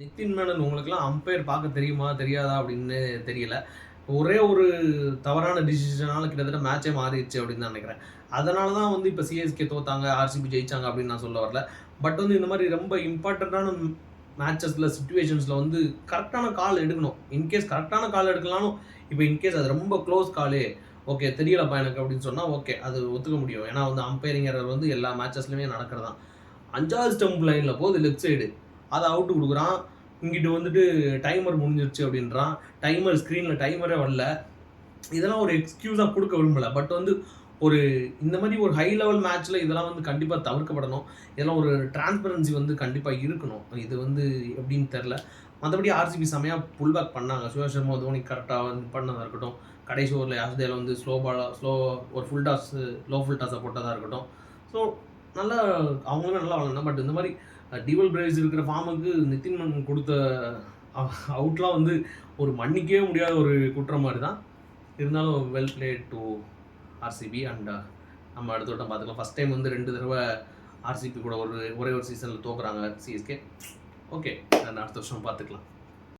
நிதின் மேனன் உங்களுக்குலாம் அம்பையர் பார்க்க தெரியுமா தெரியாதா அப்படின்னு தெரியல. ஒரே ஒரு தவறான டிசிஷனால கிட்டத்தட்ட மேட்சே மாறிடுச்சு அப்படின்னு தான் நினைக்கிறேன். அதனால தான் வந்து இப்போ சிஎஸ்கே தோத்தாங்க, ஆர்சிபி ஜெயிச்சாங்க அப்படின்னு நான் சொல்ல வரல. பட் வந்து இந்த மாதிரி ரொம்ப இம்பார்ட்டண்ட்டான மேட்சஸ்ல சிச்சுவேஷன்ஸ்ல வந்து கரெக்டான கால் எடுக்கணும். இன்கேஸ் கரெக்டான கால் எடுக்கலாம்னு இப்போ இன்கேஸ் அது ரொம்ப க்ளோஸ் காலே ஓகே தெரியலப்பா எனக்கு அப்படின்னு சொன்னால் ஓகே அது ஒத்துக்க முடியும். ஏன்னா வந்து அம்பையரிங் எரர் வந்து எல்லா மேட்சஸ்லையுமே நடக்கிறதான். 5வது ஸ்டம்ப் லைனில் போகுது லெஃப்ட் சைடு அதை அவுட்டு கொடுக்குறான். இங்கிட்டு வந்துட்டு டைமர் முடிஞ்சிருச்சு அப்படின்றான். டைமர் ஸ்க்ரீனில் டைமரே வரல. இதெல்லாம் ஒரு எக்ஸ்கியூஸாக கொடுக்க விரும்பலை. பட் வந்து ஒரு இந்த மாதிரி ஒரு ஹை லெவல் மேட்ச்சில் இதெல்லாம் வந்து கண்டிப்பாக தவிர்க்கப்படணும். இதெல்லாம் ஒரு டிரான்ஸ்பரன்சி வந்து கண்டிப்பாக இருக்கணும். இது வந்து எப்படின்னு தெரில. மற்றபடி ஆர்சிபி செமையாக புல் பேக் பண்ணாங்க. சுரேஷ் சர்மா தோனி கரெக்டாக வந்து பண்ணதாக இருக்கட்டும், கடைசி ஓவரில் யாஸ்தேல வந்து ஸ்லோ ஒரு ஃபுல் டாஸ் லோ ஃபுல் டாஸை போட்டதாக இருக்கட்டும். ஸோ நல்லா அவங்களுமே நல்லா விளாட்ணும். பட் இந்த மாதிரி டிவல் பிரேவ்ஸ் இருக்கிற ஃபார்முக்கு நிதின் மேனன் கொடுத்த அவுட்லாம் வந்து ஒரு மன்னிக்கவே முடியாத ஒரு குற்றம் மாதிரி தான். இருந்தாலும் well plate to RCB and நம்ம அடுத்த வட்டம் பார்த்துக்கலாம். ஃபஸ்ட் டைம் வந்து 2 தடவை ஆர்சிபி கூட ஒரே ஒரு சீசனில் தோக்குறாங்க சிஎஸ்கே. ஓகே, அடுத்த வருஷம் பார்த்துக்கலாம்.